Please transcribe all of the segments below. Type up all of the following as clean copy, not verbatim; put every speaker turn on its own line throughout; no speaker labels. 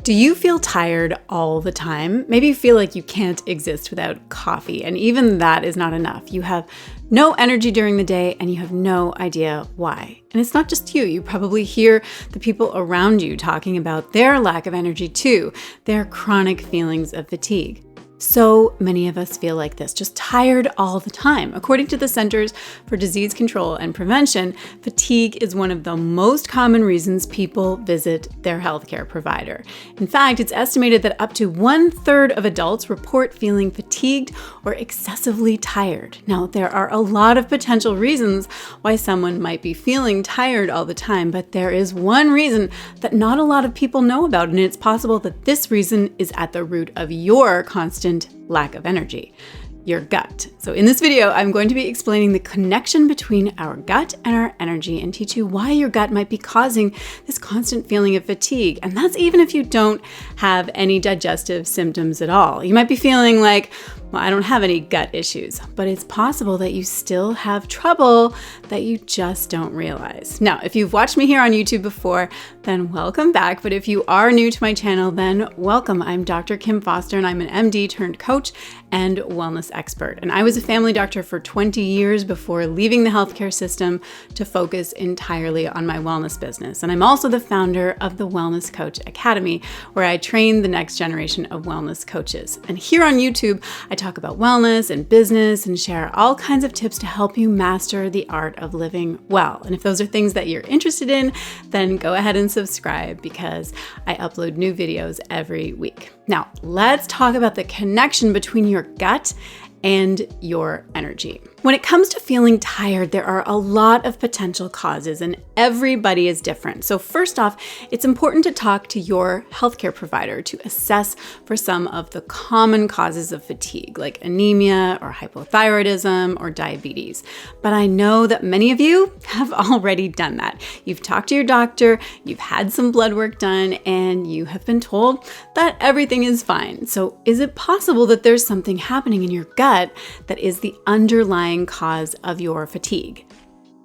Do you feel tired all the time? Maybe you feel like you can't exist without coffee, and even that is not enough. You have no energy during the day and you have no idea why. And it's not just you. You probably hear the people around you talking about their lack of energy too, their chronic feelings of fatigue. So many of us feel like this, just tired all the time. According to the Centers for Disease Control and Prevention, fatigue is one of the most common reasons people visit their healthcare provider. In fact, it's estimated that up to 1/3 of adults report feeling fatigued or excessively tired. Now, there are a lot of potential reasons why someone might be feeling tired all the time, but there is one reason that not a lot of people know about, and it's possible that this reason is at the root of your constant lack of energy, your gut. So in this video, I'm going to be explaining the connection between our gut and our energy and teach you why your gut might be causing this constant feeling of fatigue. And that's even if you don't have any digestive symptoms at all. You might be feeling like, well, I don't have any gut issues, but it's possible that you still have trouble that you just don't realize. Now, if you've watched me here on YouTube before, then welcome back. But if you are new to my channel, then welcome. I'm Dr. Kim Foster, and I'm an MD turned coach and wellness expert. And I was a family doctor for 20 years before leaving the healthcare system to focus entirely on my wellness business. And I'm also the founder of the Wellness Coach Academy, where I train the next generation of wellness coaches. And here on YouTube, I talk about wellness and business and share all kinds of tips to help you master the art of living well. And if those are things that you're interested in, then go ahead and subscribe because I upload new videos every week. Now, let's talk about the connection between your gut and your energy. When it comes to feeling tired, there are a lot of potential causes and everybody is different. So first off, it's important to talk to your healthcare provider to assess for some of the common causes of fatigue, like anemia or hypothyroidism or diabetes. But I know that many of you have already done that. You've talked to your doctor, you've had some blood work done, and you have been told that everything is fine. So is it possible that there's something happening in your gut that is the underlying cause of your fatigue?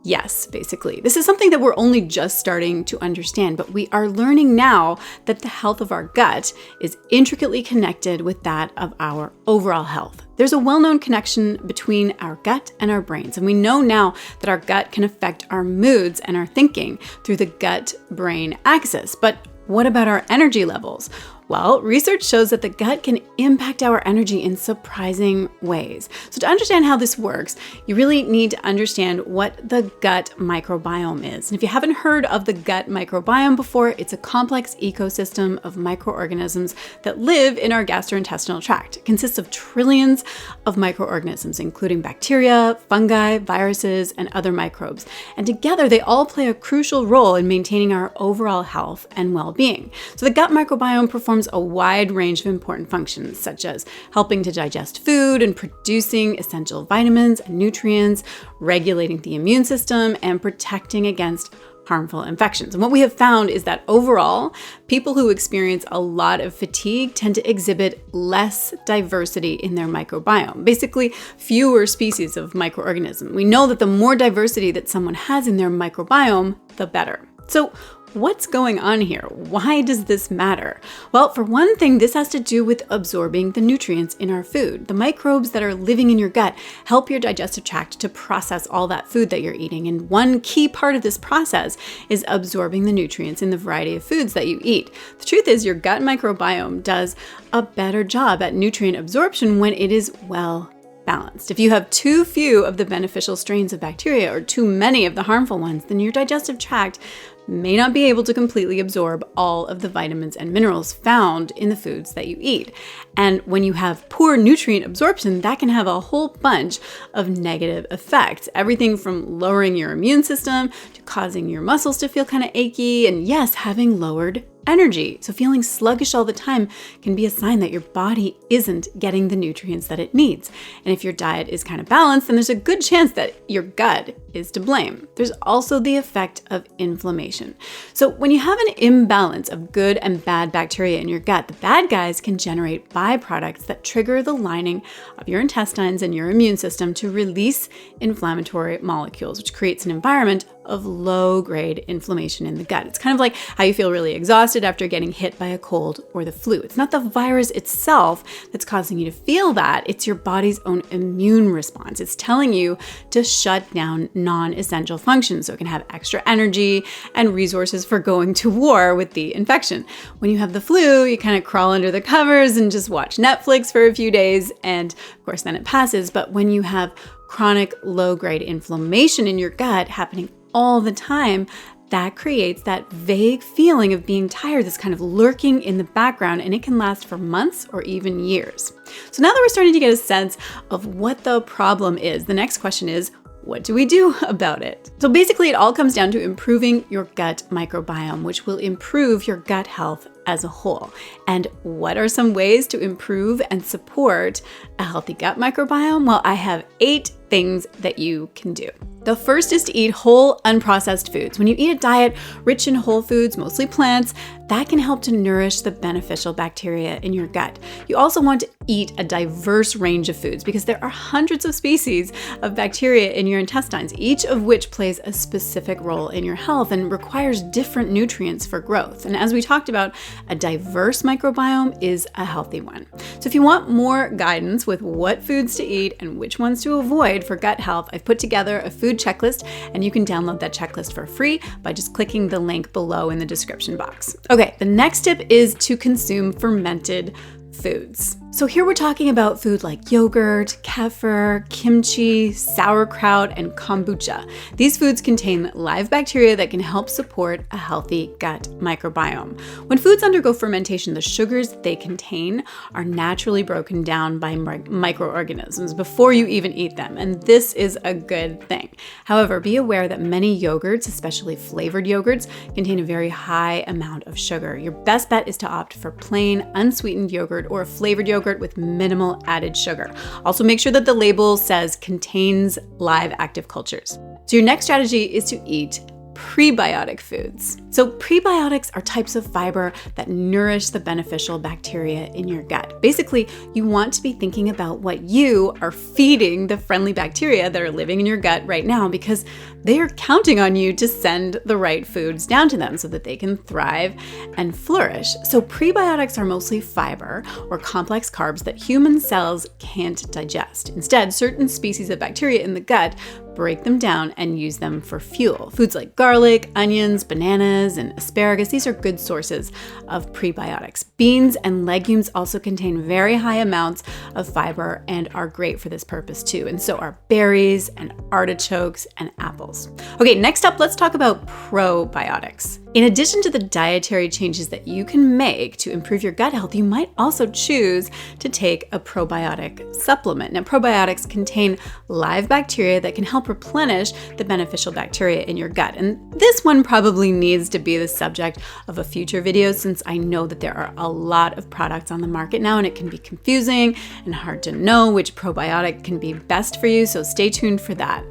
Yes, basically. This is something that we're only just starting to understand, but we are learning now that the health of our gut is intricately connected with that of our overall health. There's a well-known connection between our gut and our brains, and we know now that our gut can affect our moods and our thinking through the gut-brain axis. But what about our energy levels? Well, research shows that the gut can impact our energy in surprising ways. So to understand how this works, you really need to understand what the gut microbiome is. And if you haven't heard of the gut microbiome before, it's a complex ecosystem of microorganisms that live in our gastrointestinal tract. It consists of trillions of microorganisms, including bacteria, fungi, viruses, and other microbes. And together, they all play a crucial role in maintaining our overall health and well-being. So the gut microbiome performs a wide range of important functions, such as helping to digest food and producing essential vitamins and nutrients, regulating the immune system, and protecting against harmful infections. And what we have found is that overall, people who experience a lot of fatigue tend to exhibit less diversity in their microbiome, basically fewer species of microorganisms. We know that the more diversity that someone has in their microbiome, the better. So what's going on here? Why does this matter? Well, for one thing, this has to do with absorbing the nutrients in our food. The microbes that are living in your gut help your digestive tract to process all that food that you're eating. And one key part of this process is absorbing the nutrients in the variety of foods that you eat. The truth is, your gut microbiome does a better job at nutrient absorption when it is well balanced. If you have too few of the beneficial strains of bacteria or too many of the harmful ones, then your digestive tract may not be able to completely absorb all of the vitamins and minerals found in the foods that you eat. And when you have poor nutrient absorption, that can have a whole bunch of negative effects. Everything from lowering your immune system to causing your muscles to feel kind of achy, and yes, having lowered energy. So feeling sluggish all the time can be a sign that your body isn't getting the nutrients that it needs. And if your diet is kind of balanced, then there's a good chance that your gut is to blame. There's also the effect of inflammation. So when you have an imbalance of good and bad bacteria in your gut, the bad guys can generate byproducts that trigger the lining of your intestines and your immune system to release inflammatory molecules, which creates an environment of low-grade inflammation in the gut. It's kind of like how you feel really exhausted after getting hit by a cold or the flu. It's not the virus itself that's causing you to feel that. It's your body's own immune response. It's telling you to shut down non-essential functions so it can have extra energy and resources for going to war with the infection. When you have the flu, you kind of crawl under the covers and just watch Netflix for a few days, and of course then it passes. But when you have chronic low-grade inflammation in your gut happening all the time, that creates that vague feeling of being tired that's kind of lurking in the background, and it can last for months or even years. So now that we're starting to get a sense of what the problem is, the next question is, what do we do about it? So basically, it all comes down to improving your gut microbiome, which will improve your gut health as a whole. And what are some ways to improve and support a healthy gut microbiome? Well, I have 8 things that you can do. The first is to eat whole, unprocessed foods. When you eat a diet rich in whole foods, mostly plants, that can help to nourish the beneficial bacteria in your gut. You also want to eat a diverse range of foods because there are hundreds of species of bacteria in your intestines, each of which plays a specific role in your health and requires different nutrients for growth. And as we talked about, a diverse microbiome is a healthy one. So if you want more guidance with what foods to eat and which ones to avoid for gut health, I've put together a food checklist, and you can download that checklist for free by just clicking the link below in the description box. Okay, the next tip is to consume fermented foods. So here we're talking about food like yogurt, kefir, kimchi, sauerkraut, and kombucha. These foods contain live bacteria that can help support a healthy gut microbiome. When foods undergo fermentation, the sugars they contain are naturally broken down by microorganisms before you even eat them, and this is a good thing. However, be aware that many yogurts, especially flavored yogurts, contain a very high amount of sugar. Your best bet is to opt for plain, unsweetened yogurt or a flavored yogurt with minimal added sugar. Also, make sure that the label says contains live active cultures. So your next strategy is to eat prebiotic foods. So prebiotics are types of fiber that nourish the beneficial bacteria in your gut. Basically, you want to be thinking about what you are feeding the friendly bacteria that are living in your gut right now, because they are counting on you to send the right foods down to them so that they can thrive and flourish. So prebiotics are mostly fiber or complex carbs that human cells can't digest. Instead, certain species of bacteria in the gut break them down and use them for fuel. Foods like garlic, onions, bananas, and asparagus, these are good sources of prebiotics. Beans and legumes also contain very high amounts of fiber and are great for this purpose too. And so are berries and artichokes and apples. Okay, next up, let's talk about probiotics. In addition to the dietary changes that you can make to improve your gut health, you might also choose to take a probiotic supplement. Now, probiotics contain live bacteria that can help replenish the beneficial bacteria in your gut. And this one probably needs to be the subject of a future video, since I know that there are a lot of products on the market now and it can be confusing and hard to know which probiotic can be best for you. So stay tuned for that.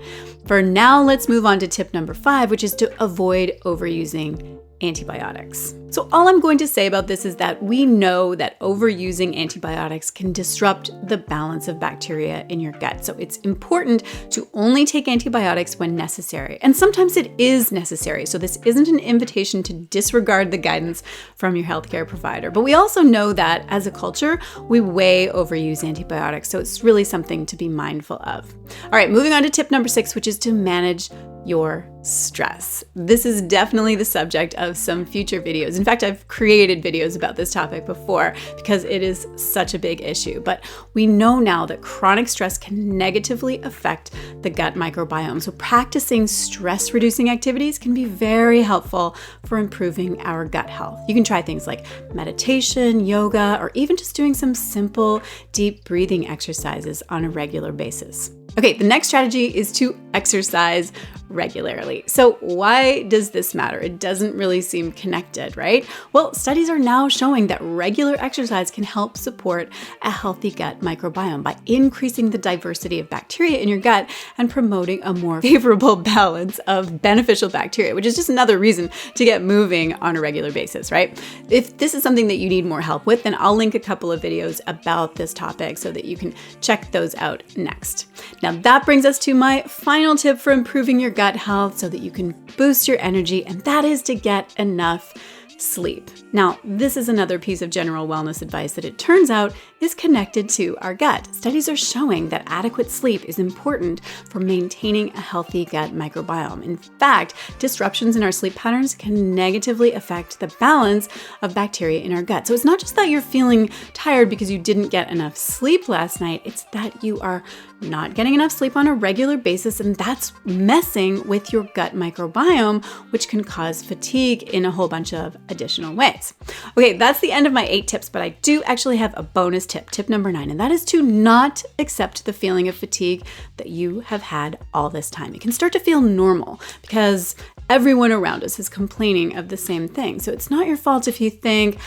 For now, let's move on to tip number 5, which is to avoid overusing antibiotics. So all I'm going to say about this is that we know that overusing antibiotics can disrupt the balance of bacteria in your gut. So it's important to only take antibiotics when necessary. And sometimes it is necessary. So this isn't an invitation to disregard the guidance from your healthcare provider. But we also know that as a culture, we way overuse antibiotics. So it's really something to be mindful of. All right, moving on to tip number 6, which is to manage your stress. This is definitely the subject of some future videos. In fact, I've created videos about this topic before because it is such a big issue. But we know now that chronic stress can negatively affect the gut microbiome. So practicing stress-reducing activities can be very helpful for improving our gut health. You can try things like meditation, yoga, or even just doing some simple, deep breathing exercises on a regular basis. Okay, the next strategy is to exercise regularly. So why does this matter? It doesn't really seem connected, right? Well, studies are now showing that regular exercise can help support a healthy gut microbiome by increasing the diversity of bacteria in your gut and promoting a more favorable balance of beneficial bacteria, which is just another reason to get moving on a regular basis, right? If this is something that you need more help with, then I'll link a couple of videos about this topic so that you can check those out next. Now that brings us to my final tip for improving your gut health so that you can boost your energy, and that is to get enough sleep. Now, this is another piece of general wellness advice that it turns out is connected to our gut. Studies are showing that adequate sleep is important for maintaining a healthy gut microbiome. In fact, disruptions in our sleep patterns can negatively affect the balance of bacteria in our gut. So it's not just that you're feeling tired because you didn't get enough sleep last night, it's that you are not getting enough sleep on a regular basis, and that's messing with your gut microbiome, which can cause fatigue in a whole bunch of additional ways. Okay, that's the end of my 8 tips, but I do actually have a bonus tip, tip number 9, and that is to not accept the feeling of fatigue that you have had all this time. It can start to feel normal because everyone around us is complaining of the same thing. So it's not your fault if you think,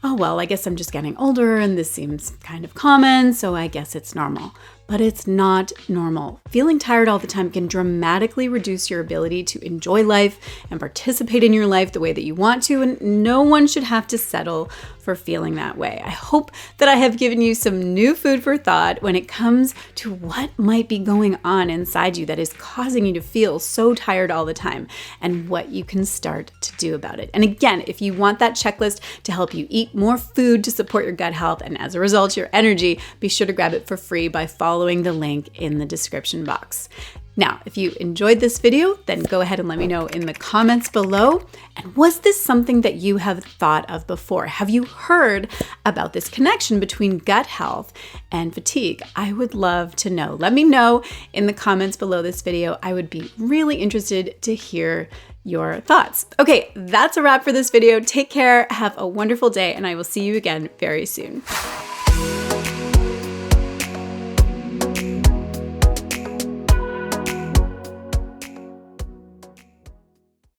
oh, well, I guess I'm just getting older and this seems kind of common, so I guess it's normal. But it's not normal. Feeling tired all the time can dramatically reduce your ability to enjoy life and participate in your life the way that you want to, and no one should have to settle for feeling that way. I hope that I have given you some new food for thought when it comes to what might be going on inside you that is causing you to feel so tired all the time and what you can start to do about it. And again, if you want that checklist to help you eat more food to support your gut health and as a result your energy, be sure to grab it for free by following the link in the description box. Now, if you enjoyed this video, then go ahead and let me know in the comments below. And was this something that you have thought of before? Have you heard about this connection between gut health and fatigue? I would love to know. Let me know in the comments below this video. I would be really interested to hear your thoughts. Okay, that's a wrap for this video. Take care, have a wonderful day, and I will see you again very soon.